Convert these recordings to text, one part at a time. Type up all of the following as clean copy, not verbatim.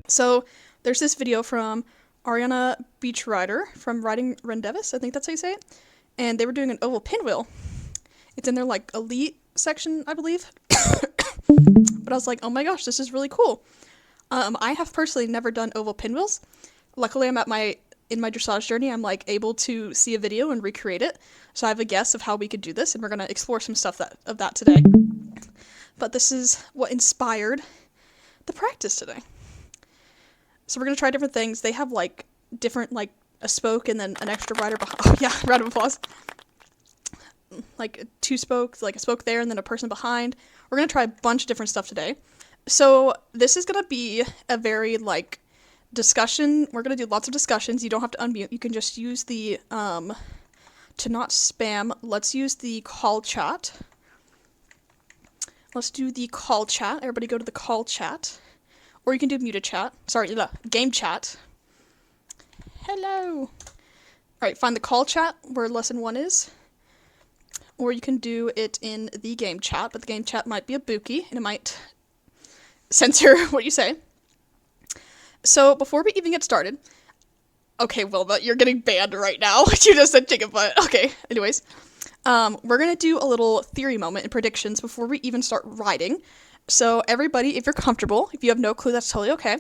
So there's this video from Ariana Beachrider from Riding Rendevis, I think that's how you say it, and they were doing an oval pinwheel. It's in their like elite section, I believe. But I was like, oh my gosh, this is really cool. I have personally never done oval pinwheels. Luckily, I'm in my dressage journey, I'm like able to see a video and recreate it. So I have a guess of how we could do this, and we're gonna explore some stuff of that today. But this is what inspired the practice today. So we're gonna try different things. They have like different, like a spoke and then an extra rider behind. Oh yeah, round of applause. Like two spokes, like a spoke there and then a person behind. We're gonna try a bunch of different stuff today. So this is gonna be a very like discussion. We're gonna do lots of discussions. You don't have to unmute. You can just use the to not spam. Let's use the call chat. Let's do the call chat. Everybody go to the call chat. Or you can do muted chat. Sorry, the game chat. Hello. Alright, find the call chat where lesson 1 is. Or you can do it in the game chat, but the game chat might be a bookie, and it might censor what you say. So, before we even get started... Okay, Wilma, you're getting banned right now. You just said chicken butt. Okay, anyways. We're gonna do a little theory moment and predictions before we even start riding. So, everybody, if you're comfortable, if you have no clue, that's totally okay.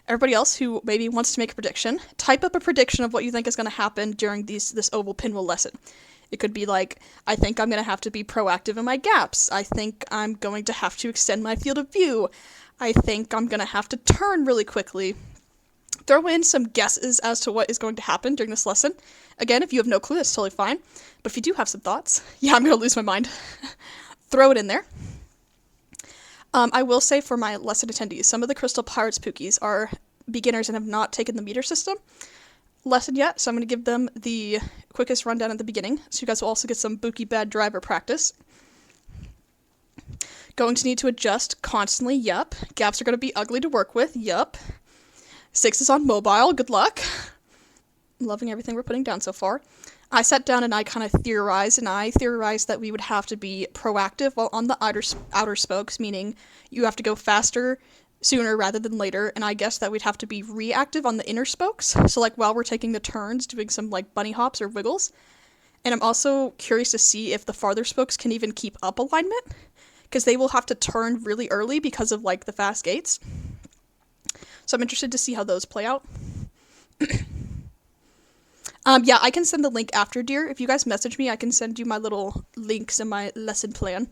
Everybody else who maybe wants to make a prediction, type up a prediction of what you think is going to happen during this oval pinwheel lesson. It could be like, I think I'm going to have to be proactive in my gaps. I think I'm going to have to extend my field of view. I think I'm going to have to turn really quickly. Throw in some guesses as to what is going to happen during this lesson. Again, if you have no clue, that's totally fine. But if you do have some thoughts, yeah, I'm going to lose my mind. Throw it in there. I will say for my lesson attendees, some of the Crystal Pirates Pookies are beginners and have not taken the meter system lesson yet, so I'm going to give them the quickest rundown at the beginning, so you guys will also get some Bookie Bad Driver practice. Going to need to adjust constantly, yup. Gaps are going to be ugly to work with, yup. 6 is on mobile, good luck. I'm loving everything we're putting down so far. I sat down and I kind of theorized, that we would have to be proactive while on the outer spokes, meaning you have to go faster sooner rather than later, and I guess that we'd have to be reactive on the inner spokes, so like while we're taking the turns, doing some like bunny hops or wiggles. And I'm also curious to see if the farther spokes can even keep up alignment, because they will have to turn really early because of like the fast gates. So I'm interested to see how those play out. Yeah, I can send the link after, dear. If you guys message me, I can send you my little links in my lesson plan.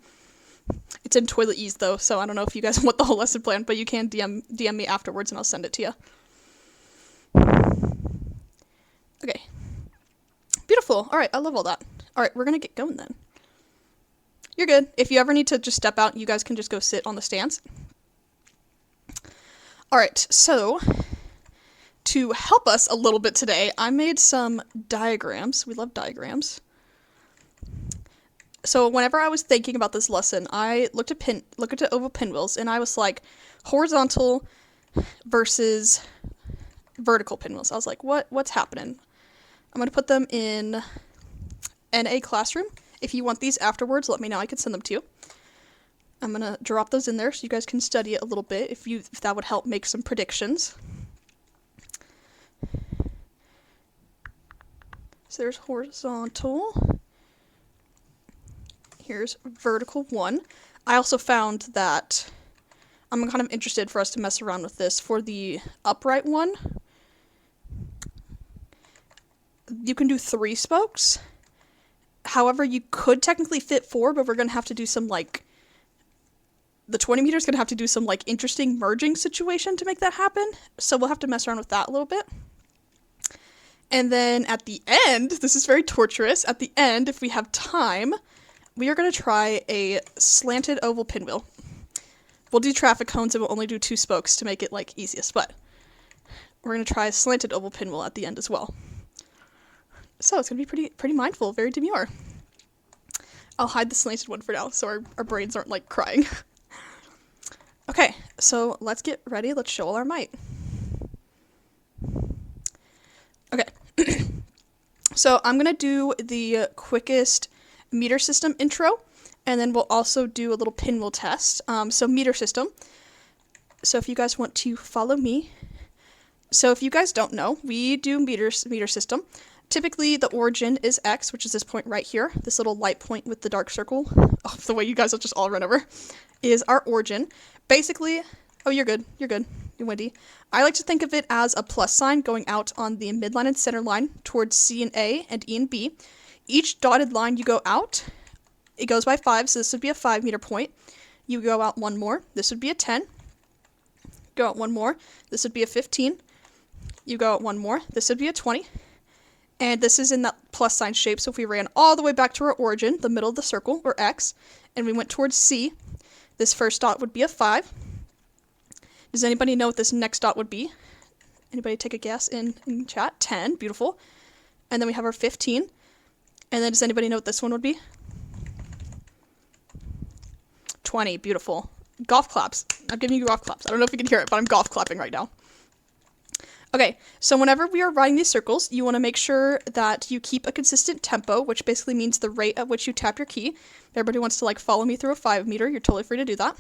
It's in Toilet Ease, though, so I don't know if you guys want the whole lesson plan, but you can DM me afterwards and I'll send it to you. Okay. Beautiful. Alright, I love all that. Alright, we're gonna get going then. You're good. If you ever need to just step out, you guys can just go sit on the stands. Alright, so... to help us a little bit today, I made some diagrams. We love diagrams. So whenever I was thinking about this lesson, I looked at oval pinwheels, and I was like, horizontal versus vertical pinwheels. I was like, what's happening? I'm going to put them in NA Classroom. If you want these afterwards, let me know. I can send them to you. I'm going to drop those in there so you guys can study it a little bit if that would help make some predictions. So there's horizontal. Here's vertical 1. I also found that I'm kind of interested for us to mess around with this. For the upright one, you can do 3 spokes. However, you could technically fit 4, but we're going to have to do some, like, the 20 meter is going to have to do some, like, interesting merging situation to make that happen. So we'll have to mess around with that a little bit. And then at the end, this is very torturous, at the end, if we have time, we are going to try a slanted oval pinwheel. We'll do traffic cones and we'll only do 2 spokes to make it, like, easiest, but we're going to try a slanted oval pinwheel at the end as well. So it's going to be pretty mindful, very demure. I'll hide the slanted one for now so our brains aren't, like, crying. Okay, so let's get ready. Let's show all our might. Okay. So I'm going to do the quickest meter system intro, and then we'll also do a little pinwheel test. So meter system. So if you guys want to follow me, So if you guys don't know, we do meter system. Typically, the origin is X, which is this point right here. This little light point with the dark circle. Oh, the way you guys will just all run over. Is our origin. Basically, oh, you're good. You're good. You're windy. I like to think of it as a plus sign going out on the midline and center line towards C and A and E and B. Each dotted line you go out, it goes by 5, so this would be a 5-meter point. You go out one more. This would be a 10. Go out one more. This would be a 15. You go out one more. This would be a 20. And this is in that plus sign shape, so if we ran all the way back to our origin, the middle of the circle, or X, and we went towards C, this first dot would be a 5. Does anybody know what this next dot would be? Anybody take a guess in chat? 10. Beautiful. And then we have our 15. And then does anybody know what this one would be? 20. Beautiful. Golf claps. I'm giving you golf claps. I don't know if you can hear it, but I'm golf clapping right now. Okay, so whenever we are riding these circles, you want to make sure that you keep a consistent tempo, which basically means the rate at which you tap your key. If everybody wants to follow me through a 5-meter, you're totally free to do that.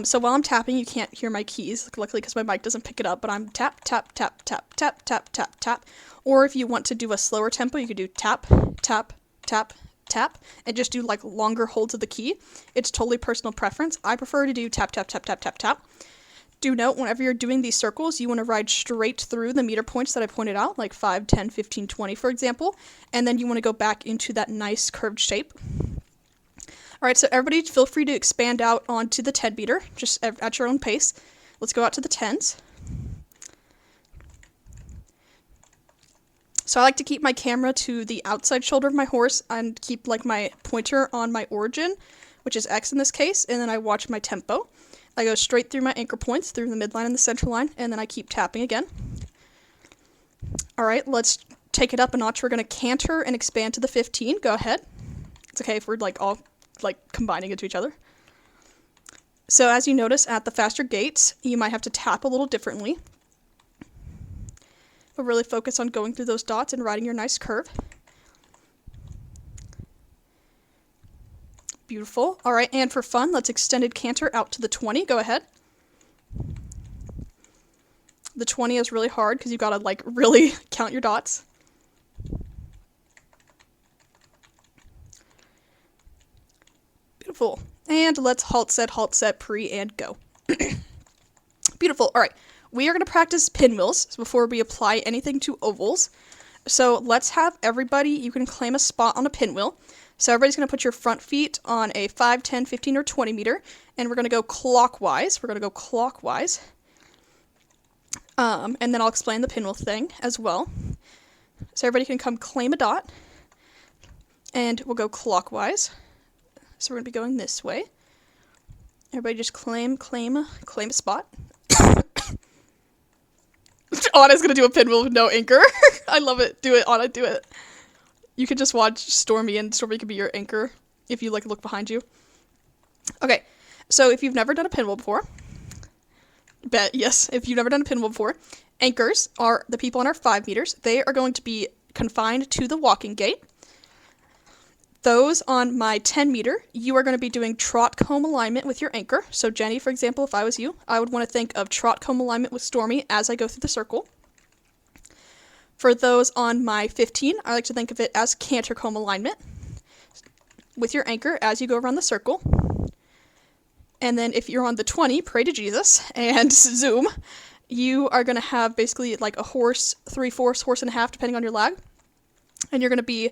So while I'm tapping, you can't hear my keys, luckily because my mic doesn't pick it up, but I'm tap, tap, tap, tap, tap, tap, tap, tap. Or if you want to do a slower tempo, you could do tap, tap, tap, tap, and just do longer holds of the key. It's totally personal preference. I prefer to do tap, tap, tap, tap, tap, tap. Do note, whenever you're doing these circles, you want to ride straight through the meter points that I pointed out, like 5, 10, 15, 20, for example, and then you want to go back into that nice curved shape. Alright, so everybody feel free to expand out onto the 10 meter, just at your own pace. Let's go out to the 10s. So I like to keep my camera to the outside shoulder of my horse and keep my pointer on my origin, which is X in this case, and then I watch my tempo. I go straight through my anchor points, through the midline and the center line, and then I keep tapping again. Alright, let's take it up a notch. We're going to canter and expand to the 15. Go ahead. It's okay if we're all combining into each other. So as you notice, at the faster gates, you might have to tap a little differently. But really focus on going through those dots and riding your nice curve. Beautiful. Alright, and for fun, let's extended canter out to the 20. Go ahead. The 20 is really hard because you've got to really count your dots. Beautiful. And let's halt set, pre, and go. Beautiful. Alright, we are going to practice pinwheels before we apply anything to ovals. So let's have everybody, you can claim a spot on a pinwheel. So everybody's going to put your front feet on a 5, 10, 15, or 20 meter, and we're going to go clockwise. And then I'll explain the pinwheel thing as well. So everybody can come claim a dot, and we'll go clockwise. So we're going to be going this way. Everybody just claim a spot. Anna's going to do a pinwheel with no anchor. I love it. Do it, Anna, do it. You can just watch Stormy, and Stormy can be your anchor if you look behind you. Okay, so if you've never done a pinwheel before, if you've never done a pinwheel before, anchors are the people on our 5 meters. They are going to be confined to the walking gait. Those on my 10 meter, you are going to be doing trot comb alignment with your anchor. So Jenny, for example, if I was you, I would want to think of trot comb alignment with Stormy as I go through the circle. For those on my 15, I like to think of it as canter comb alignment with your anchor as you go around the circle. And then if you're on the 20, pray to Jesus, and zoom, you are going to have basically a horse, 3/4, horse and a half, depending on your lag. And you're going to be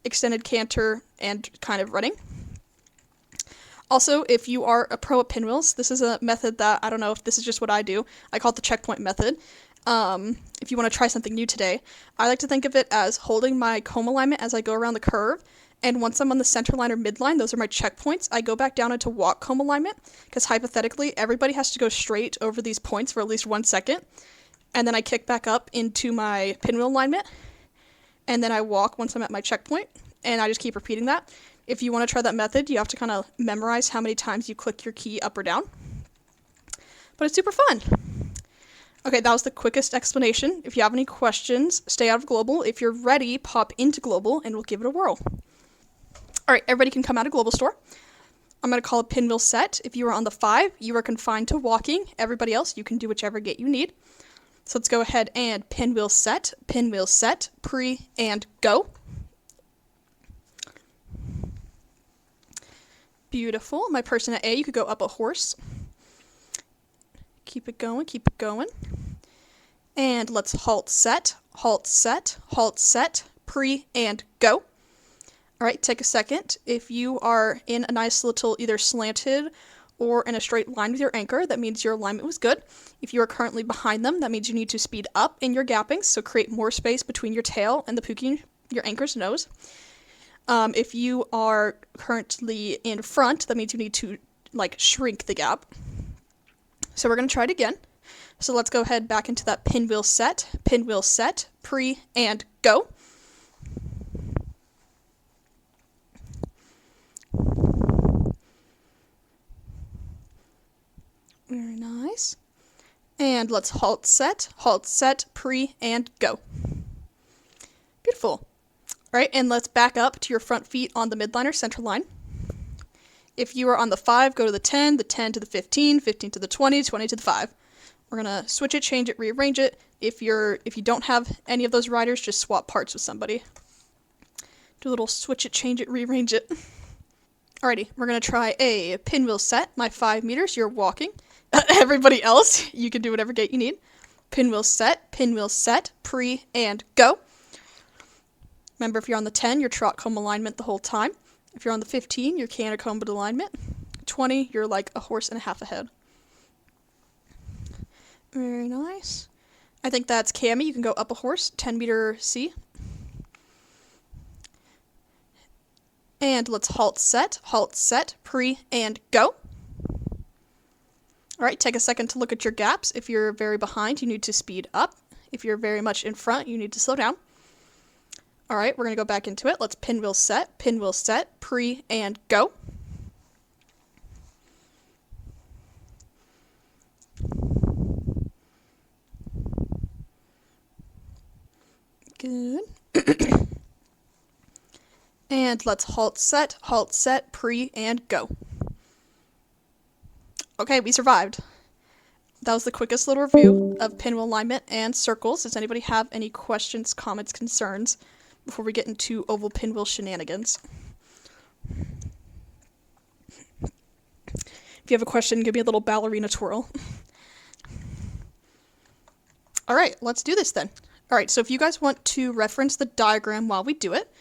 extended canter and kind of running. Also, if you are a pro at pinwheels, this is a method that, I don't know if this is just what I do, I call it the checkpoint method. If you want to try something new today, I like to think of it as holding my comb alignment as I go around the curve, and once I'm on the center line or midline, those are my checkpoints, I go back down into walk comb alignment, because hypothetically, everybody has to go straight over these points for at least 1 second, and then I kick back up into my pinwheel alignment, and then I walk once I'm at my checkpoint, and I just keep repeating that. If you want to try that method, you have to kind of memorize how many times you click your key up or down, but it's super fun. Okay, that was the quickest explanation. If you have any questions, stay out of global. If you're ready, pop into global and we'll give it a whirl. Alright, everybody can come out of global store. I'm I'm going to call a pinwheel set. If you are on the 5, you are confined to walking. Everybody else, you can do whichever gate you need. So let's go ahead and pinwheel set, pre, and go. Beautiful. My person at A, you could go up a horse. Keep it going, keep it going. And let's halt set, pre, and go. All right, take a second. If you are in a nice little either slanted or in a straight line with your anchor, that means your alignment was good. If you are currently behind them, that means you need to speed up in your gapping, so create more space between your tail and the pookie, your anchor's nose. If you are currently in front, that means you need to shrink the gap. So we're going to try it again. So let's go ahead back into that pinwheel set, pre, and go. Very nice. And let's halt set, pre, and go. Beautiful. All right, and let's back up to your front feet on the midline or center line. If you are on the 5, go to the 10 to the 15, 15 to the 20, 20 to the 5. We're going to switch it, change it, rearrange it. If you don't have any of those riders, just swap parts with somebody. Do a little switch it, change it, rearrange it. Alrighty, we're going to try a pinwheel set. My 5 meters, you're walking. Everybody else, you can do whatever gate you need. Pinwheel set, pre, and go. Remember, if you're on the 10, you're trot comb alignment the whole time. If you're on the 15, you're canter comb alignment. 20, you're like a horse and a half ahead. Very nice. I think that's Cammy. You can go up a horse, 10 meter C. And let's halt set, pre, and go. All right, take a second to look at your gaps. If you're very behind, you need to speed up. If you're very much in front, you need to slow down. All right, we're going to go back into it. Let's pinwheel set, pre, and go. Good. And let's halt set, pre, and go. Okay, we survived. That was the quickest little review of pinwheel alignment and circles. Does anybody have any questions, comments, concerns before we get into oval pinwheel shenanigans? If you have a question, give me a little ballerina twirl. All right, let's do this then. All right, so if you guys want to reference the diagram while we do it,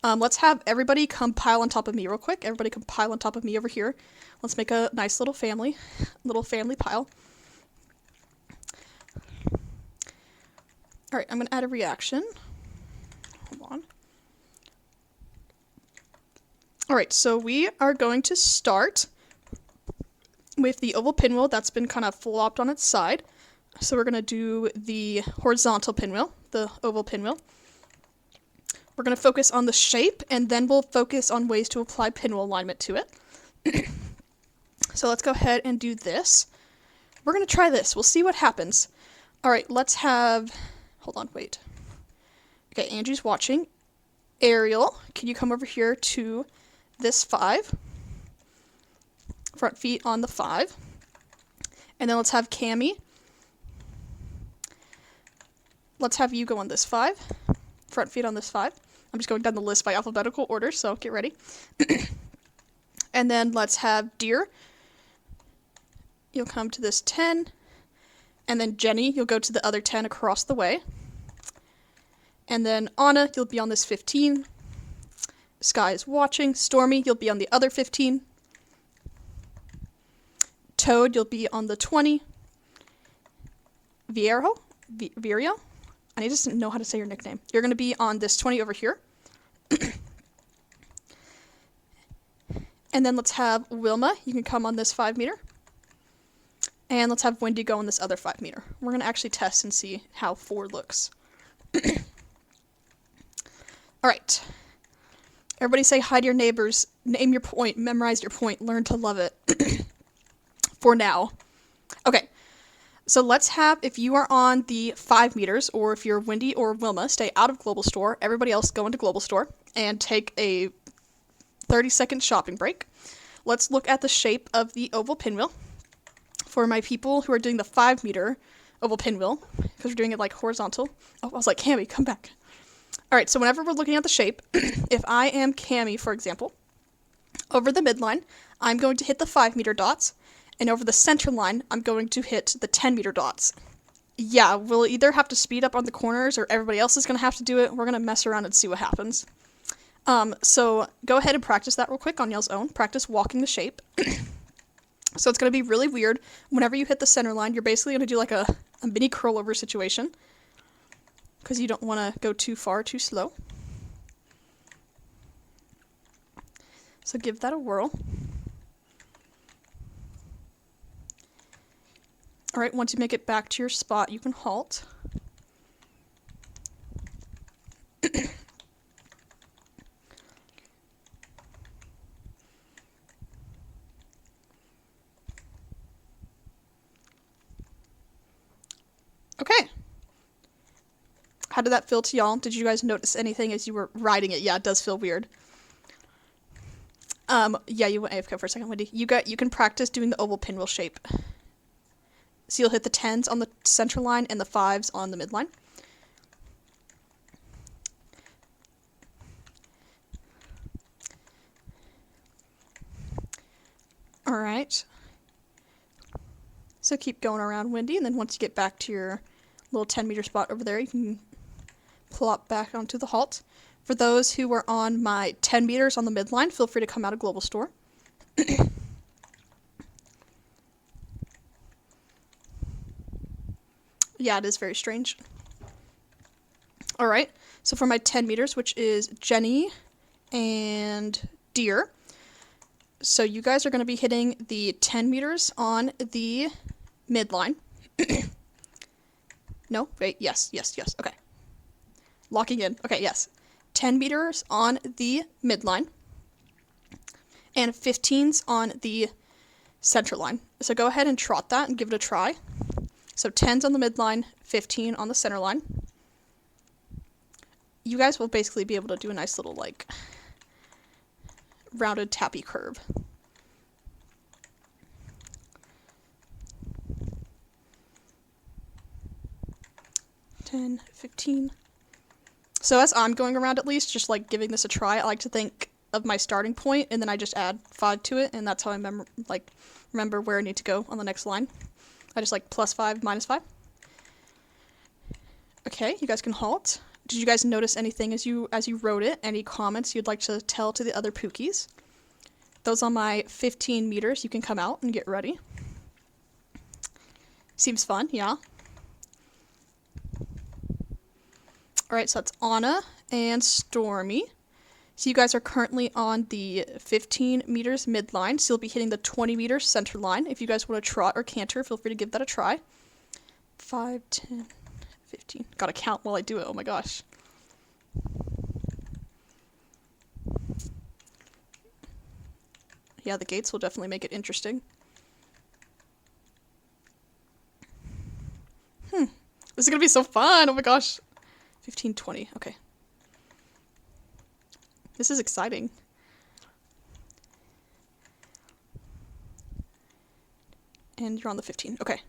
let's have everybody come pile on top of me real quick. Everybody come pile on top of me over here. Let's make a nice little family pile. All right, I'm going to add a reaction. Hold on. All right, so we are going to start with the oval pinwheel that's been kind of flopped on its side. So we're going to do the horizontal pinwheel, the oval pinwheel. We're going to focus on the shape, and then we'll focus on ways to apply pinwheel alignment to it. So let's go ahead and do this. We're going to try this. We'll see what happens. All right, let's have... Hold on, wait. Okay, Angie's watching. Ariel, can you come over here to this 5? Front feet on the 5. And then let's have Cammy. Let's have you go on this 5. Front feet on this 5. I'm just going down the list by alphabetical order, so get ready. And then let's have Deer. You'll come to this 10. And then Jenny, you'll go to the other 10 across the way. And then Anna, you'll be on this 15. Sky is watching. Stormy, you'll be on the other 15. Toad, you'll be on the 20. Virio? I need to know how to say your nickname. You're going to be on this 20 over here. And then let's have Wilma. You can come on this 5 meter. And let's have Wendy go on this other 5 meter. We're going to actually test and see how 4 looks. All right. Everybody say hi to your neighbors. Name your point. Memorize your point. Learn to love it. For now. Okay. So let's have, if you are on the 5 meters, or if you're Wendy or Wilma, stay out of Global Store. Everybody else go into Global Store and take a 30-second shopping break. let's look at the shape of the oval pinwheel. For my people who are doing the 5-meter oval pinwheel, because we're doing it like horizontal. Oh, I was like, Cammy, come back. All right, so whenever we're looking at the shape, if I am Cammy, for example, over the midline, I'm going to hit the 5-meter dots, and over the center line, I'm going to hit the 10-meter dots. Yeah, we'll either have to speed up on the corners or everybody else is going to have to do it. We're going to mess around and see what happens. So go ahead and practice that real quick on y'all's own. Practice walking the shape. So it's going to be really weird. Whenever you hit the center line, you're basically going to do like a mini curl over situation, because you don't want to go too far too slow. So give that a whirl. Alright, once you make it back to your spot, you can halt. Okay. How did that feel to y'all? Did you guys notice anything as you were riding it? Yeah, it does feel weird. Yeah, you went AFK for a second, Wendy. You can practice doing the oval pinwheel shape. So you'll hit the 10s on the center line and the 5s on the midline. Alright. So keep going around, Wendy, and then once you get back to your little 10-meter spot over there, you can plop back onto the halt. For those who are on my 10 meters on the midline, feel free to come out of Global Store. Yeah, it is very strange. Alright, so for my 10 meters, which is Jenny and Deer, so you guys are going to be hitting the 10 meters on the midline. No? Wait, yes, okay. Locking in. Okay, yes. 10 meters on the midline, and 15s on the center line. So go ahead and trot that and give it a try. So 10s on the midline, 15 on the center line. You guys will basically be able to do a nice little, like, rounded tappy curve. $10, $15. So as I'm going around, at least, just like giving this a try, I like to think of my starting point, and then I just add 5 to it, and that's how I remember where I need to go on the next line. I just like +5, -5. Okay, you guys can halt. Did you guys notice anything as you wrote it? Any comments you'd like to tell to the other Pookies? Those on my 15 meters, you can come out and get ready. Seems fun, yeah. Alright, so that's Anna and Stormy. So you guys are currently on the 15 meters midline, so you'll be hitting the 20 meters center line. If you guys want to trot or canter, feel free to give that a try. 5, 10, 15. Gotta count while I do it, oh my gosh. Yeah, the gates will definitely make it interesting. This is gonna be so fun, oh my gosh. 15, 20, okay. This is exciting. And you're on the 15. Okay.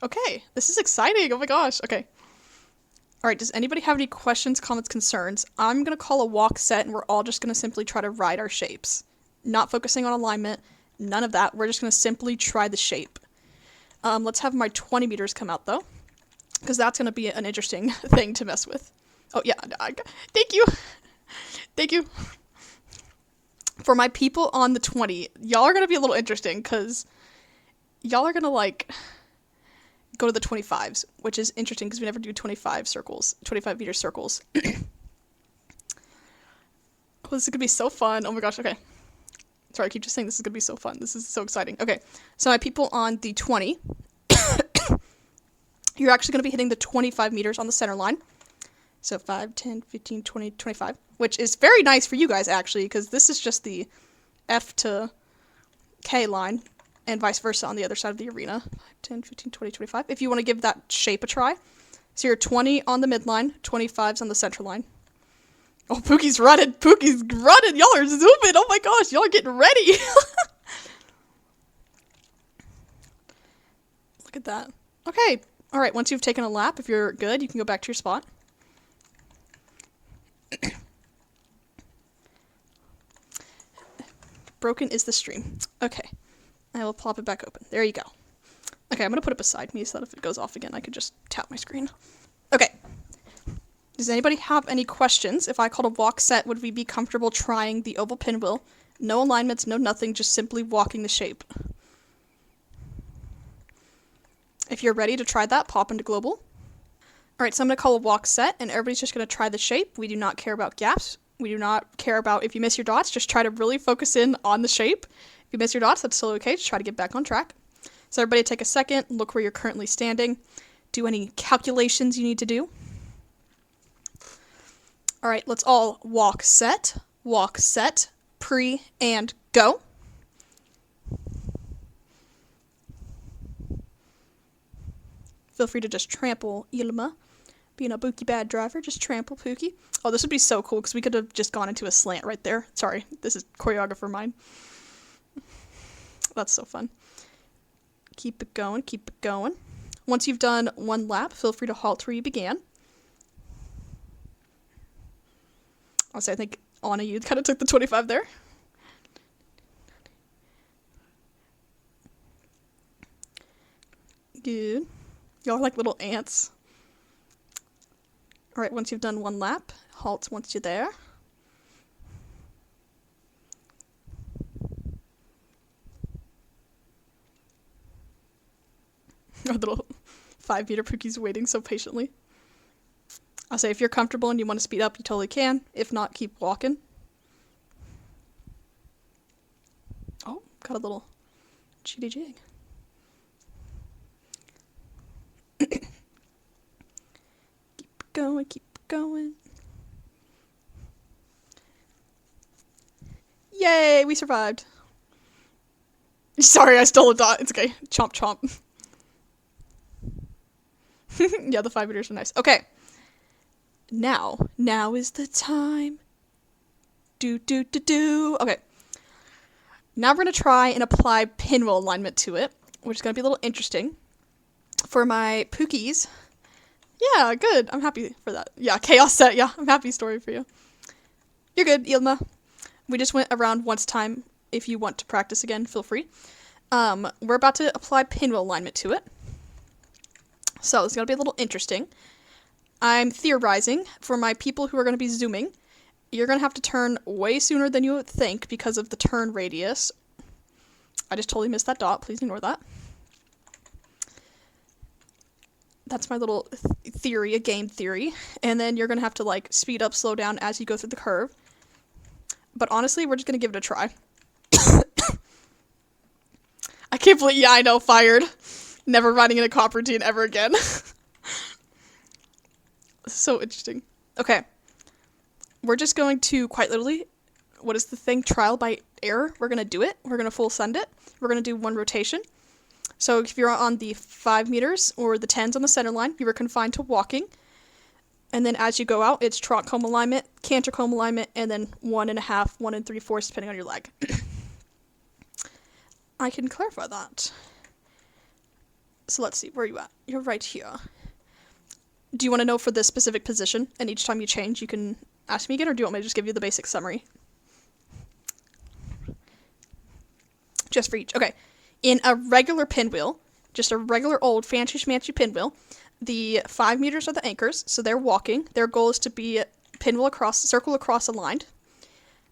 Okay, this is exciting. Oh my gosh. Okay. All right, does anybody have any questions, comments, concerns? I'm going to call a walk set, and we're all just going to simply try to ride our shapes. Not focusing on alignment, none of that. We're just going to simply try the shape. Let's have my 20 meters come out, though, because that's going to be an interesting thing to mess with. Oh, yeah. Thank you. Thank you. For my people on the 20, y'all are going to be a little interesting because y'all are going to, like, go to the 25s, which is interesting because we never do 25 meter circles. Oh, this is going to be so fun. Oh my gosh, okay. Sorry, I keep just saying this is going to be so fun. This is so exciting. Okay, so my people on the 20, you're actually going to be hitting the 25 meters on the center line. So 5, 10, 15, 20, 25, which is very nice for you guys, actually, because this is just the F to K line, and vice versa on the other side of the arena. 5, 10, 15, 20, 25. If you want to give that shape a try. So you're 20 on the midline, 25s on the center line. Oh, Pookie's running. Pookie's running. Y'all are zooming. Oh my gosh, y'all are getting ready. Look at that. Okay. All right, once you've taken a lap, if you're good, you can go back to your spot. Broken is the stream. Okay. I will plop it back open. There you go. Okay, I'm going to put it beside me so that if it goes off again, I could just tap my screen. Okay. Does anybody have any questions? If I called a walk set, would we be comfortable trying the oval pinwheel? No alignments, no nothing, just simply walking the shape. If you're ready to try that, pop into global. Alright, so I'm going to call a walk set, and everybody's just going to try the shape. We do not care about gaps. We do not care about if you miss your dots. Just try to really focus in on the shape. If you miss your dots, that's still okay. Just try to get back on track. So everybody take a second, look where you're currently standing. Do any calculations you need to do. Alright, let's all walk set, pre, and go. Feel free to just trample Ilma. Being a Pookie bad driver, just trample Pookie. Oh, this would be so cool, because we could have just gone into a slant right there. Sorry, this is choreographer mine. That's so fun. Keep it going, keep it going. Once you've done one lap, feel free to halt where you began. Also, I think Anna, you kind of took the 25 there. Good. Y'all are like little ants. Alright, once you've done one lap, halt once you're there. Our little 5-meter Pookie's waiting so patiently. I'll say if you're comfortable and you want to speed up, you totally can. If not, keep walking. Oh, got a little cheaty jig. Keep going, keep going. Yay, we survived. Sorry, I stole a dot. It's okay. Chomp, chomp. Yeah, the 5 meters are nice. Okay. Now is the time. Okay. Now we're going to try and apply pinwheel alignment to it, which is going to be a little interesting. For my Pookies. Yeah, good. I'm happy for that. Yeah, chaos set. Yeah, I'm happy story for you. You're good, Ilma. We just went around once time. If you want to practice again, feel free. We're about to apply pinwheel alignment to it. So it's going to be a little interesting. I'm theorizing for my people who are going to be zooming. You're going to have to turn way sooner than you would think because of the turn radius. I just totally missed that dot. Please ignore that. That's my little theory, a game theory. And then you're going to have to like speed up, slow down as you go through the curve. But honestly, we're just going to give it a try. I can't believe, yeah, I know, fired. Never riding in a cop routine ever again. So interesting. Okay. We're just going to, quite literally, what is the thing? Trial by error. We're going to do it. We're going to full send it. We're going to do one rotation. So if you're on the 5 meters or the 10s on the center line, you are confined to walking. And then as you go out, it's trot comb alignment, canter comb alignment, and then 1.5, 1 3/4, depending on your leg. I can clarify that. So let's see, where are you at? You're right here. Do you want to know for this specific position? And each time you change, you can ask me again, or do you want me to just give you the basic summary? Just for each. Okay. In a regular pinwheel, just a regular old fancy schmancy pinwheel, the 5 meters are the anchors, so they're walking. Their goal is to be pinwheel across, circle across aligned.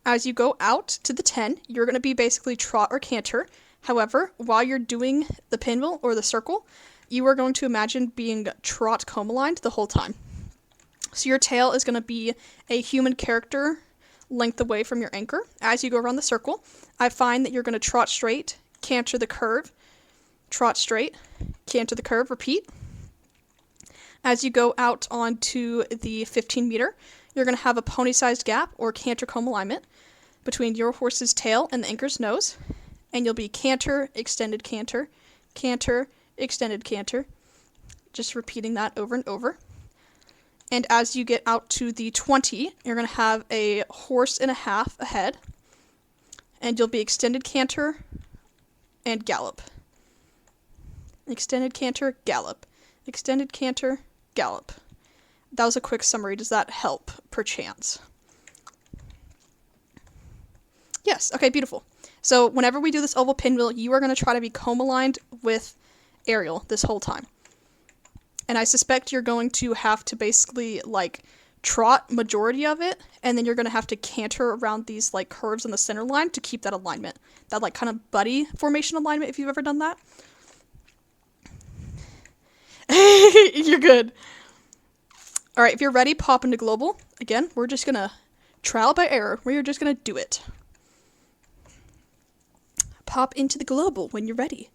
As you go out to the 10, you're going to be basically trot or canter. However, while you're doing the pinwheel or the circle, you are going to imagine being trot comb aligned the whole time. So your tail is going to be a human character length away from your anchor. As you go around the circle, I find that you're going to trot straight, canter the curve, trot straight, canter the curve, repeat. As you go out onto the 15 meter, you're going to have a pony-sized gap or canter comb alignment between your horse's tail and the anchor's nose. And you'll be canter, extended canter, canter, extended canter. Just repeating that over and over. And as you get out to the 20, you're going to have a horse and a half ahead. And you'll be extended canter and gallop. Extended canter, gallop. Extended canter, gallop. That was a quick summary. Does that help, perchance? Yes. Okay, beautiful. So whenever we do this oval pinwheel, you are going to try to be comb aligned with Ariel this whole time. And I suspect you're going to have to basically, like, trot majority of it, and then you're going to have to canter around these, like, curves in the center line to keep that alignment. That, like, kind of buddy formation alignment, if you've ever done that. You're good. Alright, if you're ready, pop into global. Again, we're just going to trial by error. We're just going to do it. Pop into the global when you're ready.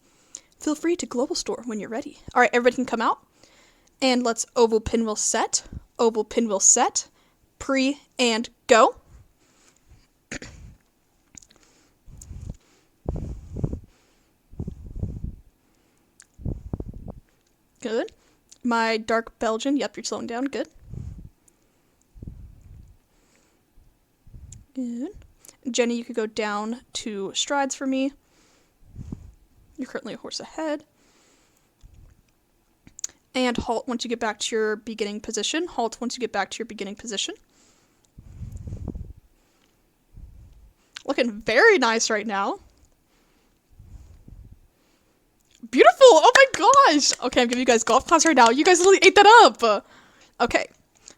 Feel free to global store when you're ready. Alright, everybody can come out. And let's oval pinwheel set. Oval pinwheel set. Pre and go. Good. My dark Belgian. Yep, you're slowing down. Good. Good. Jenny, you could go down 2 strides for me. You're currently a horse ahead. And halt once you get back to your beginning position. Halt once you get back to your beginning position. Looking very nice right now. Beautiful! Oh my gosh! Okay, I'm giving you guys golf class right now. You guys literally ate that up! Okay.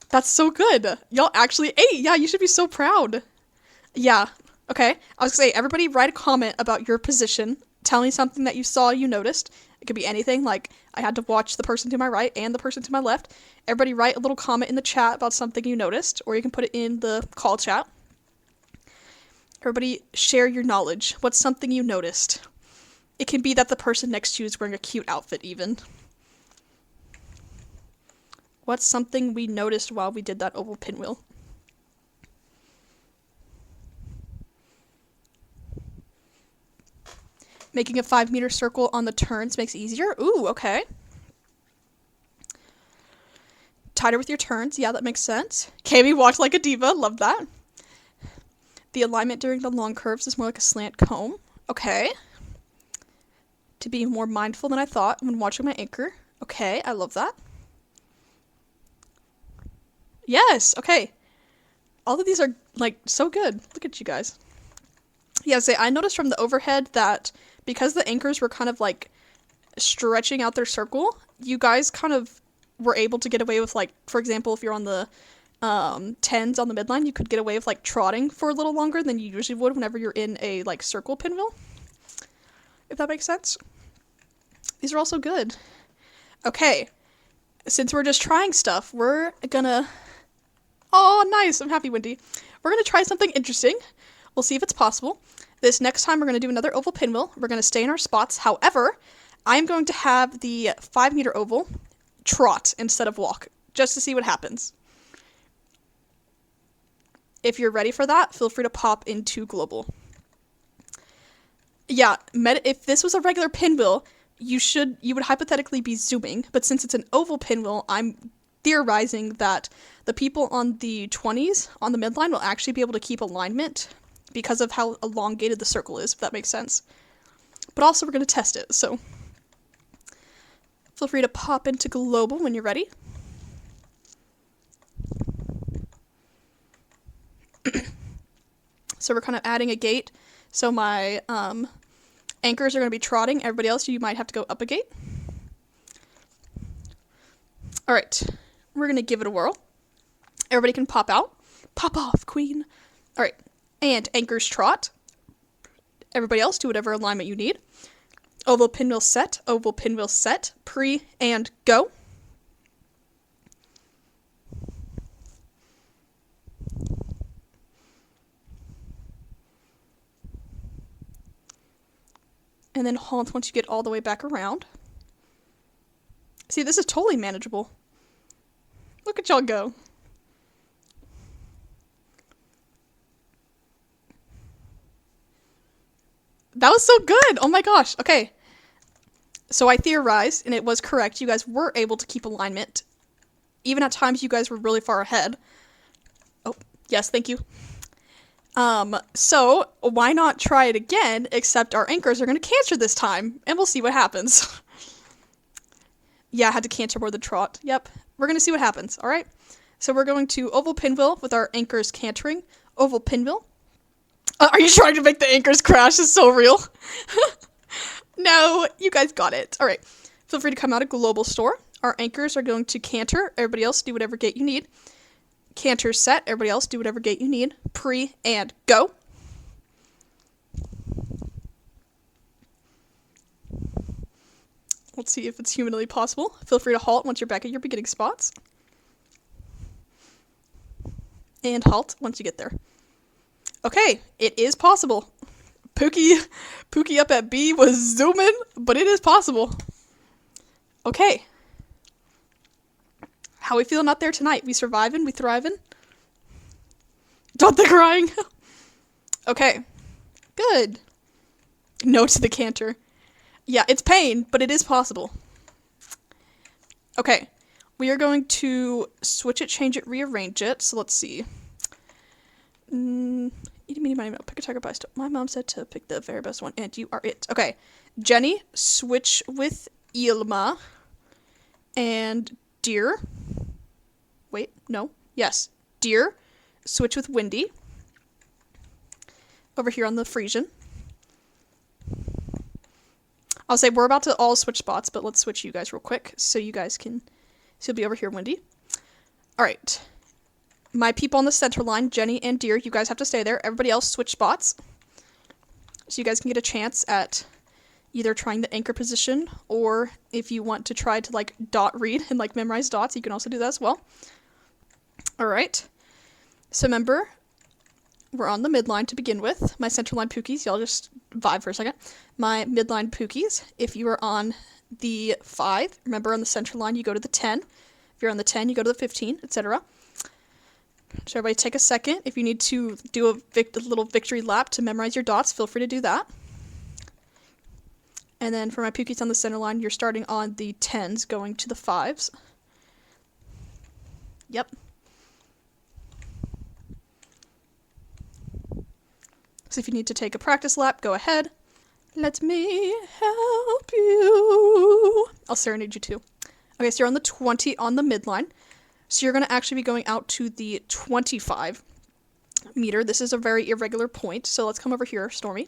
That's so good. Y'all actually ate! Yeah, you should be so proud. Yeah. Okay. I was gonna say, everybody write a comment about your position. Tell me something that you saw, you noticed. It could be anything, like, I had to watch the person to my right and the person to my left. Everybody write a little comment in the chat about something you noticed, or you can put it in the call chat. Everybody share your knowledge. What's something you noticed? It can be that the person next to you is wearing a cute outfit, even. What's something we noticed while we did that oval pinwheel? Making a 5-meter circle on the turns makes it easier. Ooh, okay. Tighter with your turns. Yeah, that makes sense. Kami walked like a diva. Love that. The alignment during the long curves is more like a slant comb. Okay. To be more mindful than I thought when watching my anchor. Okay, I love that. Yes, okay. All of these are, like, so good. Look at you guys. Yeah, I noticed from the overhead that because the anchors were kind of, like, stretching out their circle, you guys kind of were able to get away with, like, for example, if you're on the 10s on the midline, you could get away with, like, trotting for a little longer than you usually would whenever you're in a, like, circle pinwheel. If that makes sense. These are also good. Okay. Since we're just trying stuff, we're gonna... Oh, nice! I'm happy, Wendy. We're gonna try something interesting. We'll see if it's possible. This next time, we're gonna do another oval pinwheel. We're gonna stay in our spots. However, I'm going to have the 5-meter oval trot instead of walk, just to see what happens. If you're ready for that, feel free to pop into global. Yeah, if this was a regular pinwheel, you would hypothetically be zooming, but since it's an oval pinwheel, I'm theorizing that the people on the 20s on the midline will actually be able to keep alignment because of how elongated the circle is, if that makes sense. But also, we're going to test it, so feel free to pop into global when you're ready. So we're kind of adding a gate. So my anchors are going to be trotting. Everybody else, you might have to go up a gate. All right. We're going to give it a whirl. Everybody can pop out. Pop off, queen. All right. And anchors trot. Everybody else, do whatever alignment you need. Oval pinwheel set. Oval pinwheel set. Pre and go. And then halt once you get all the way back around. See, this is totally manageable. Look at y'all go. That was so good! Oh my gosh, okay. So I theorized, and it was correct, you guys were able to keep alignment even at times you guys were really far ahead. Oh, yes, thank you. So why not try it again, except our anchors are going to canter this time, and we'll see what happens. Yeah, I had to canter more than trot. Yep. We're going to see what happens, alright? So we're going to oval pinwheel with our anchors cantering. Oval pinwheel. Are you trying to make the anchors crash? It's so real. No, you guys got it. Alright. Feel free to come out of global store. Our anchors are going to canter. Everybody else do whatever gate you need. Canter set. Everybody else do whatever gate you need. Pre and go. Let's see if it's humanly possible. Feel free to halt once you're back at your beginning spots. And halt once you get there. Okay, it is possible. Pookie up at B was zooming, but it is possible. Okay. How we feeling out there tonight? We surviving? We thriving? Don't they crying? Okay. Good. No to the canter. Yeah, it's pain, but it is possible. Okay. We are going to switch it, change it, rearrange it. So let's see. Pick a target by stop. My mom said to pick the very best one, and you are it. Okay. Jenny, switch with Ilma. And Deer. Wait, no. Yes. Deer, switch with Windy. Over here on the Frisian. I'll say we're about to all switch spots, but let's switch you guys real quick so you guys can... So you'll be over here, Windy. Alright. My people on the center line, Jenny and Deer, you guys have to stay there. Everybody else switch spots. So you guys can get a chance at either trying the anchor position, or if you want to try to, like, dot read and, like, memorize dots, you can also do that as well. Alright. So remember, we're on the midline to begin with. My center line Pookies, y'all just vibe for a second. My midline Pookies, if you are on the 5, remember on the center line you go to the 10. If you're on the 10, you go to the 15, etc. So everybody take a second. If you need to do a little victory lap to memorize your dots, feel free to do that. And then for my Pookies on the center line, you're starting on the 10s, going to the 5s. Yep. So if you need to take a practice lap, go ahead. Let me help you. I'll serenade you too. Okay, so you're on the 20 on the midline. So you're going to actually be going out to the 25 meter. This is a very irregular point, so let's come over here, Stormy.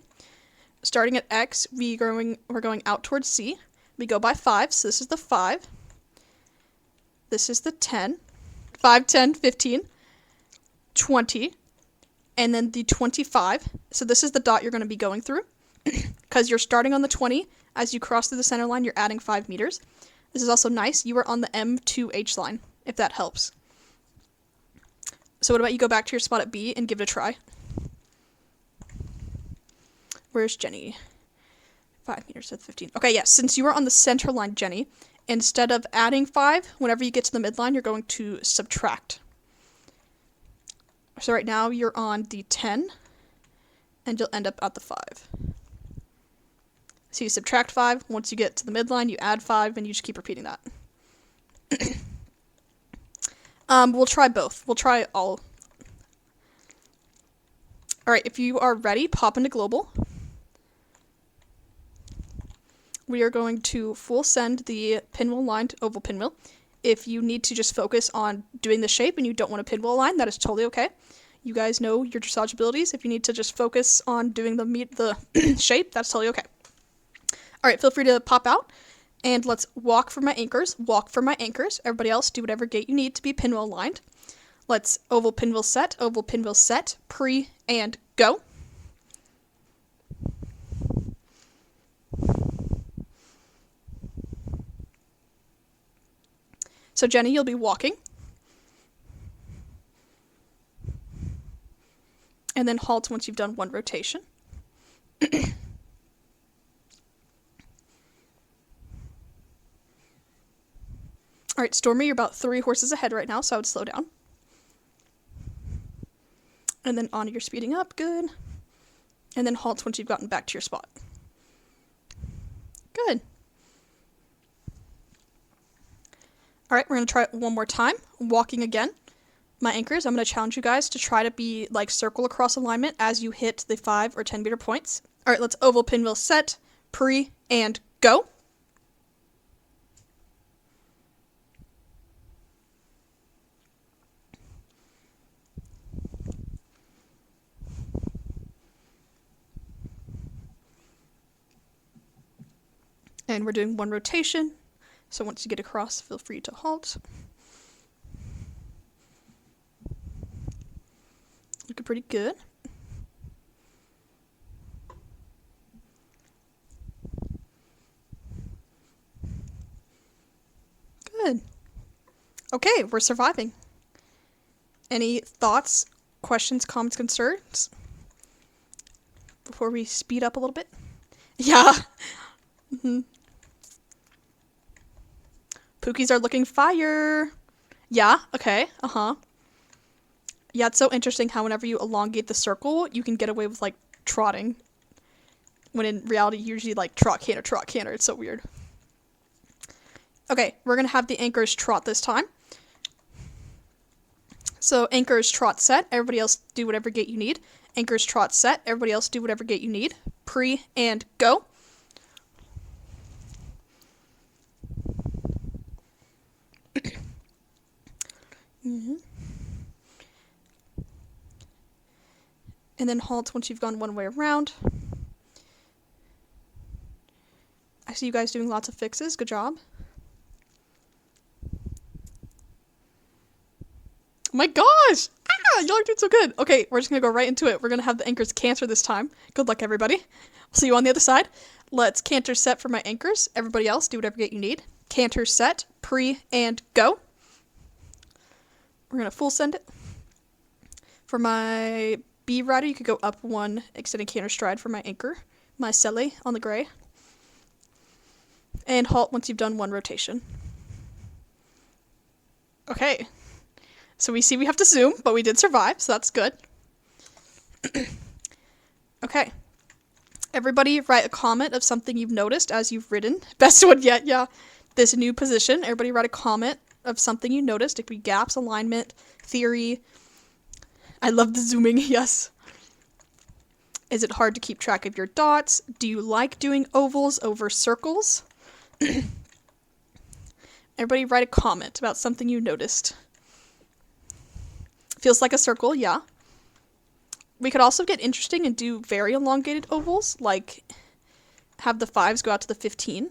Starting at X, we're going out towards C. We go by 5, so this is the 5. This is the 10. 5, 10, 15, 20, and then the 25. So this is the dot you're going to be going through. Because you're starting on the 20. As you cross through the center line, you're adding 5 meters. This is also nice. You are on the M2H line, if that helps. So what about you go back to your spot at B and give it a try? Where's Jenny? 5 meters at 15. Okay, yes, since you are on the center line, Jenny, instead of adding 5, whenever you get to the midline, you're going to subtract. So right now, you're on the 10, and you'll end up at the 5. So you subtract 5. Once you get to the midline, you add 5, and you just keep repeating that. We'll try both. We'll try all. Alright, if you are ready, pop into global. We are going to full send the pinwheel line to oval pinwheel. If you need to just focus on doing the shape and you don't want a pinwheel line, that is totally okay. You guys know your dressage abilities. If you need to just focus on doing the shape, that's totally okay. Alright, feel free to pop out. And let's walk for my anchors. Walk for my anchors. Everybody else, do whatever gate you need to be pinwheel aligned. Let's oval pinwheel set, pre, and go. So Jenny, you'll be walking. And then halt once you've done one rotation. Alright, Stormy, you're about 3 horses ahead right now, so I would slow down. And then on you're speeding up, good. And then halt once you've gotten back to your spot. Good. Alright, we're going to try it one more time. Walking again. My anchors, I'm going to challenge you guys to try to be like circle across alignment as you hit the 5 or 10 meter points. Alright, let's oval pinwheel set, pre, and go. And we're doing one rotation, so once you get across, feel free to halt. Looking pretty good. Good. Okay, we're surviving. Any thoughts, questions, comments, concerns? Before we speed up a little bit? Yeah. Pookies are looking fire. Yeah, okay, Yeah, it's so interesting how whenever you elongate the circle, you can get away with, like, trotting. When in reality, you usually, like, trot, canter. It's so weird. Okay, we're gonna have the anchors trot this time. So, anchors trot set. Everybody else do whatever gait you need. Anchors trot set. Everybody else do whatever gait you need. Pre and go. And then halt once you've gone one way around. I see you guys doing lots of fixes. Good job. Oh my gosh! Y'all are doing so good. Okay, we're just gonna go right into it. We're gonna have the anchors canter this time. Good luck, everybody. We'll see you on the other side. Let's canter set for my anchors. Everybody else, do whatever gait you need. Canter set, pre, and go. We're gonna full send it. For my B rider, you could go up one, extending canter stride for my anchor. My selle on the gray. And halt once you've done one rotation. Okay. So we see we have to zoom, but we did survive, so that's good. Okay. Everybody write a comment of something you've noticed as you've ridden. Best one yet, yeah. This new position. Everybody write a comment of something you noticed. It could be gaps, alignment, theory. I love the zooming, yes. Is it hard to keep track of your dots? Do you like doing ovals over circles? Everybody write a comment about something you noticed. Feels like a circle, yeah. We could also get interesting and do very elongated ovals, like have the 5s go out to the 15.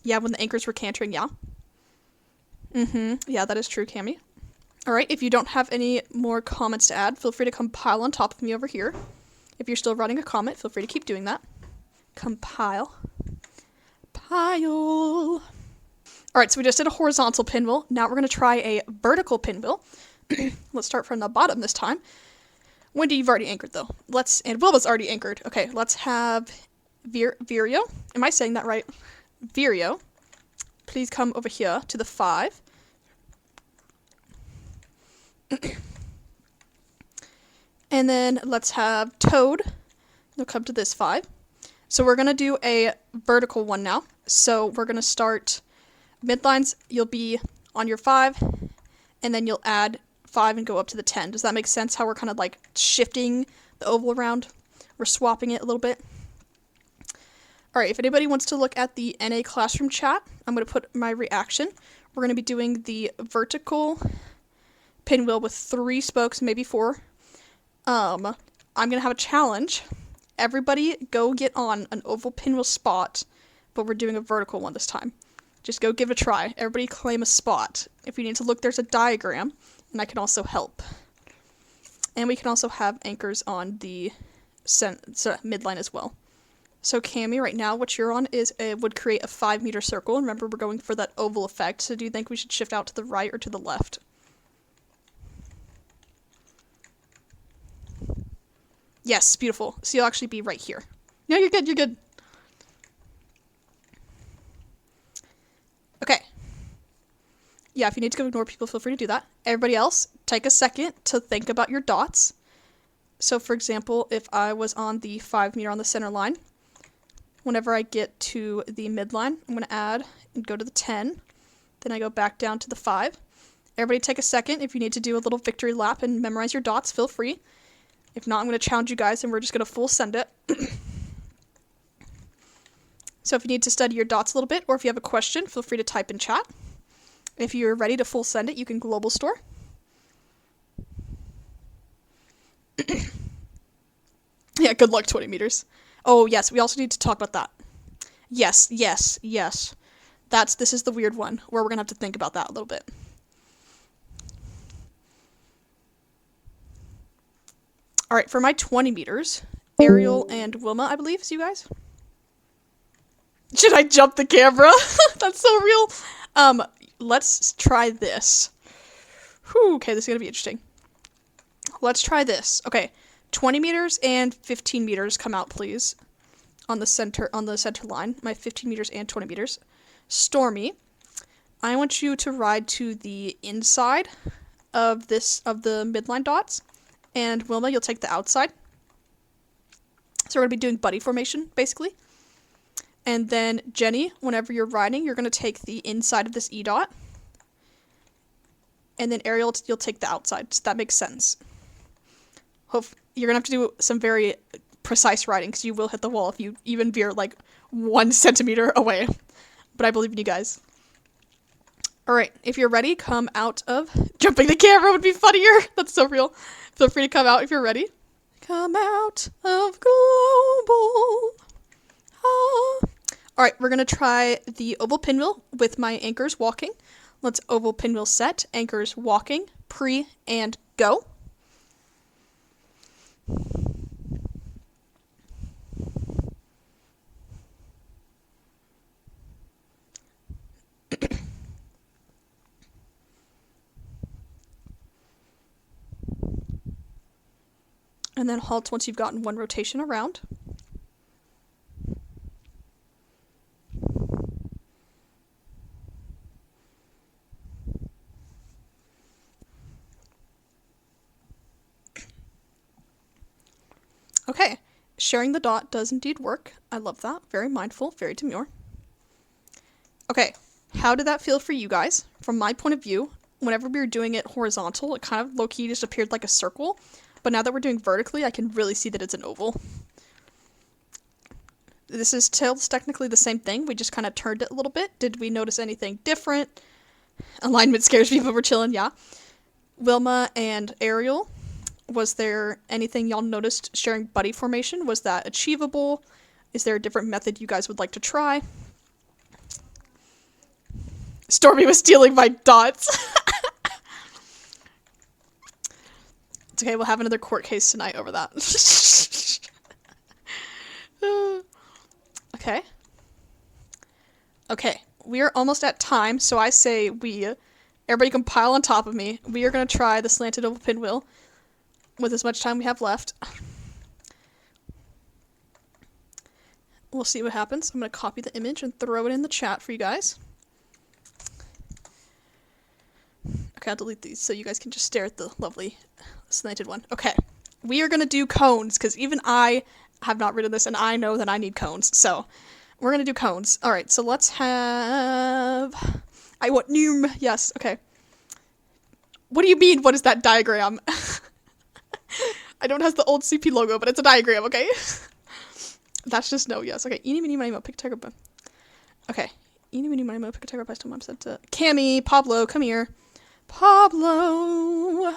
Yeah, when the anchors were cantering, yeah. Yeah, that is true, Cami. Alright, if you don't have any more comments to add, feel free to compile on top of me over here. If you're still writing a comment, feel free to keep doing that. Compile. Pile. Alright, so we just did a horizontal pinwheel. Now we're going to try a vertical pinwheel. Let's start from the bottom this time. Wendy, you've already anchored, though. And Wilba's already anchored. Okay, let's have Virio. Am I saying that right? Virio, please come over here to the 5. And then let's have Toad. They'll come to this 5. So we're going to do a vertical one now. So we're going to start midlines. You'll be on your 5, and then you'll add 5 and go up to the 10. Does that make sense how we're kind of like shifting the oval around? We're swapping it a little bit. Alright, if anybody wants to look at the NA classroom chat, I'm going to put my reaction. We're going to be doing the vertical pinwheel with 3 spokes, maybe 4. I'm going to have a challenge. Everybody go get on an oval pinwheel spot, but we're doing a vertical one this time. Just go give it a try. Everybody claim a spot. If you need to look, there's a diagram, and I can also help. And we can also have anchors on the midline as well. So Cami, right now what you're on is would create a 5-meter circle. Remember, we're going for that oval effect, so do you think we should shift out to the right or to the left? Yes, beautiful. So you'll actually be right here. No, you're good, you're good. Okay. Yeah, if you need to go ignore people, feel free to do that. Everybody else, take a second to think about your dots. So for example, if I was on the 5-meter on the center line, whenever I get to the midline, I'm going to add and go to the 10. Then I go back down to the 5. Everybody take a second. If you need to do a little victory lap and memorize your dots, feel free. If not, I'm going to challenge you guys and we're just going to full send it. So if you need to study your dots a little bit, or if you have a question, feel free to type in chat. If you're ready to full send it, you can global store. Yeah, good luck, 20 meters. Oh, yes, we also need to talk about that. Yes. This is the weird one, where we're going to have to think about that a little bit. Alright, for my 20 meters, Ariel and Wilma, I believe, is you guys? Should I jump the camera? That's so real. Let's try this. Whew, okay, this is going to be interesting. Let's try this. Okay, 20 meters and 15 meters come out, please. On the center line. My 15 meters and 20 meters. Stormy, I want you to ride to the inside of the midline dots. And Wilma, you'll take the outside. So we're going to be doing buddy formation, basically. And then Jenny, whenever you're riding, you're going to take the inside of this E dot. And then Ariel, you'll take the outside. So that makes sense. You're going to have to do some very precise riding, because you will hit the wall if you even veer like 1 centimeter away. But I believe in you guys. Alright, if you're ready, come out of... Jumping the camera would be funnier. That's so real. Feel free to come out if you're ready. Come out of global. Ah. Alright, we're going to try the oval pinwheel with my anchors walking. Let's oval pinwheel set, anchors walking, pre, and go. And then halt once you've gotten 1 rotation around. Okay, sharing the dot does indeed work. I love that. Very mindful, very demure. Okay, how did that feel for you guys? From my point of view, whenever we were doing it horizontal, it kind of low-key just appeared like a circle. But now that we're doing vertically, I can really see that it's an oval. This is technically the same thing. We just kind of turned it a little bit. Did we notice anything different? Alignment scares people. We're chilling, yeah. Wilma and Ariel, was there anything y'all noticed sharing buddy formation? Was that achievable? Is there a different method you guys would like to try? Stormy was stealing my dots. It's okay, we'll have another court case tonight over that. Okay. Okay, we are almost at time, so I say everybody can pile on top of me. We are going to try the slanted oval pinwheel with as much time we have left. We'll see what happens. I'm going to copy the image and throw it in the chat for you guys. Okay, I'll delete these so you guys can just stare at the lovely slanted one. Okay, we are going to do cones, because even I have not ridden this, and I know that I need cones, so we're going to do cones. Alright, so let's have... I want... Yes, okay. What do you mean, what is that diagram? I know it has the old CP logo, but it's a diagram, okay? That's just no, yes. Okay, eeny, meeny, miny, mo, pick a tiger, bone. Okay, eeny, meeny, miny, mo, pick a tiger, by still mom said to... Cammy, Pablo, come here. Pablo!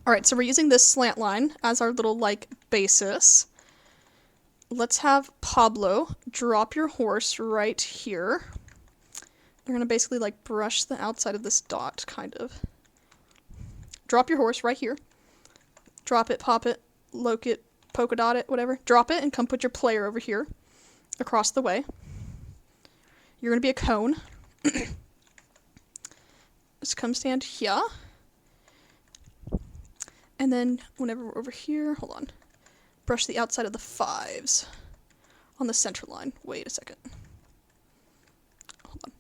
Alright, so we're using this slant line as our little, like, basis. Let's have Pablo drop your horse right here. We're gonna basically, like, brush the outside of this dot, kind of. Drop your horse right here. Drop it, pop it, loke it, polka dot it, whatever. Drop it and come put your player over here, across the way. You're gonna be a cone. Just come stand here. And then, whenever we're over here, hold on. Brush the outside of the 5s on the center line. Wait a second. Hold on.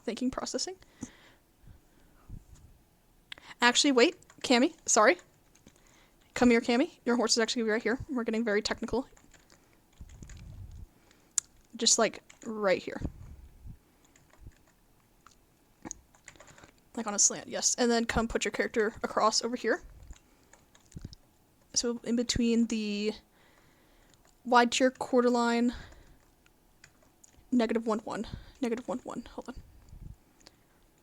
Thinking, processing. Actually, wait. Cammy, sorry. Come here, Cammy. Your horse is actually going to be right here. We're getting very technical. Just, like, right here. Like on a slant, yes. And then come put your character across over here. So in between the wide tier quarter line, -1, 1. -1, 1. Hold on.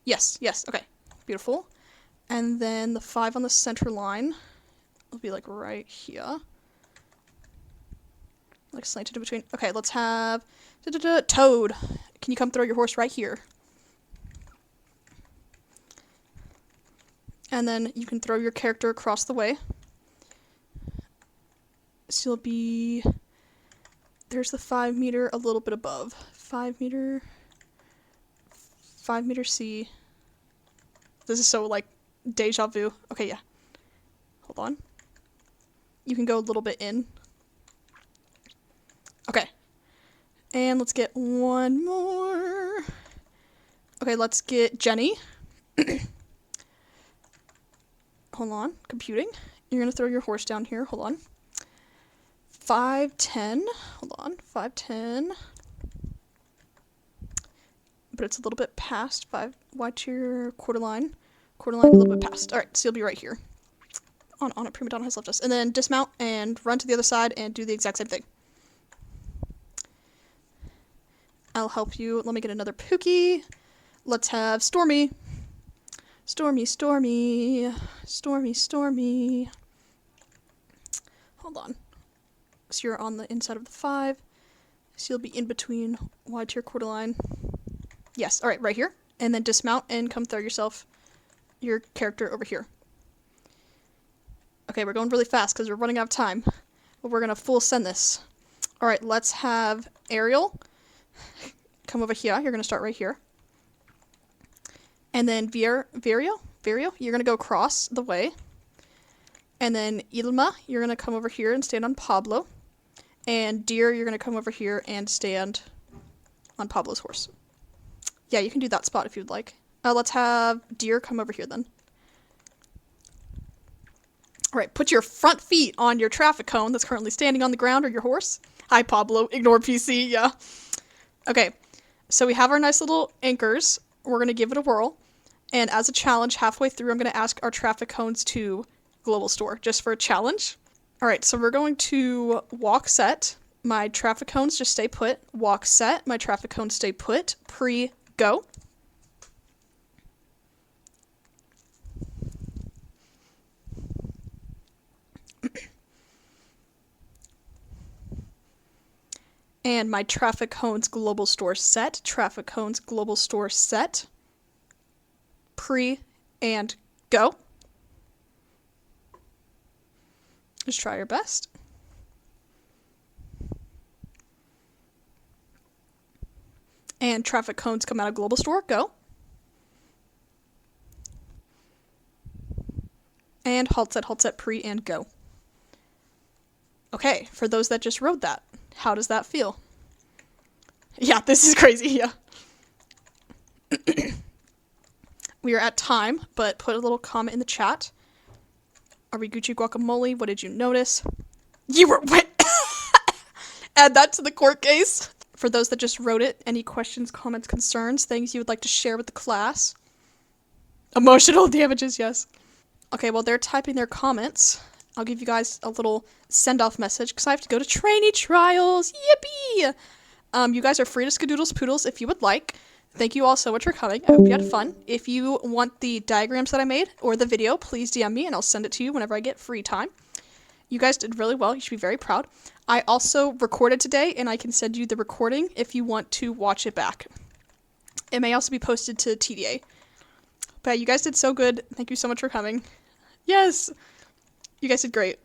Yes, yes, okay. Beautiful. And then the 5 on the center line will be like right here. Like slanted in between. Okay, let's have Toad. Can you come throw your horse right here? And then you can throw your character across the way. So you'll be... There's the 5 meter a little bit above. 5 meter... 5 meter C. This is so, like, deja vu. Okay, yeah. Hold on. You can go a little bit in. Okay. And let's get one more. Okay, let's get Jenny. Hold on. Computing. You're going to throw your horse down here. Hold on. 5, 10. Hold on. 5, 10. But it's a little bit past 5. Wide tier quarter line. Quarter line a little bit past. Alright, so you'll be right here. On it, prima donna has left us. And then dismount and run to the other side and do the exact same thing. I'll help you. Let me get another Pookie. Let's have Stormy. Stormy, Stormy. Stormy, Stormy. Hold on. So you're on the inside of the 5. So you'll be in between wide tier quarter line. Yes, alright, right here. And then dismount and come throw your character over here. Okay, we're going really fast because we're running out of time. But we're going to full send this. Alright, let's have Ariel. Come over here. You're going to start right here. And then Virio, you're going to go across the way. And then Ilma, you're going to come over here and stand on Pablo. And Deer, you're going to come over here and stand on Pablo's horse. Yeah, you can do that spot if you'd like. Let's have Deer come over here then. Alright, put your front feet on your traffic cone that's currently standing on the ground or your horse. Hi, Pablo. Ignore PC, yeah. Okay, so we have our nice little anchors. We're going to give it a whirl. And as a challenge, halfway through, I'm going to ask our traffic cones to Global Store, just for a challenge. Alright, so we're going to walk set. My traffic cones just stay put. Walk set. My traffic cones stay put. Go. And my traffic cones global store set. Traffic cones global store set. And go. Just try your best. And traffic cones come out of global store. Go. And halt set, and go. Okay, for those that just rode that, how does that feel? Yeah, this is crazy, yeah. We are at time, but put a little comment in the chat. Are we Gucci guacamole? What did you notice? You were wet. Add that to the court case. For those that just wrote it, any questions, comments, concerns, things you would like to share with the class? Emotional damages, yes. Okay, while they're typing their comments, I'll give you guys a little send-off message because I have to go to trainee trials. Yippee! You guys are free to skadoodles poodles if you would like. Thank you all so much for coming. I hope you had fun. If you want the diagrams that I made or the video, please DM me and I'll send it to you whenever I get free time. You guys did really well. You should be very proud. I also recorded today and I can send you the recording if you want to watch it back. It may also be posted to TDA. But you guys did so good. Thank you so much for coming. Yes! You guys did great.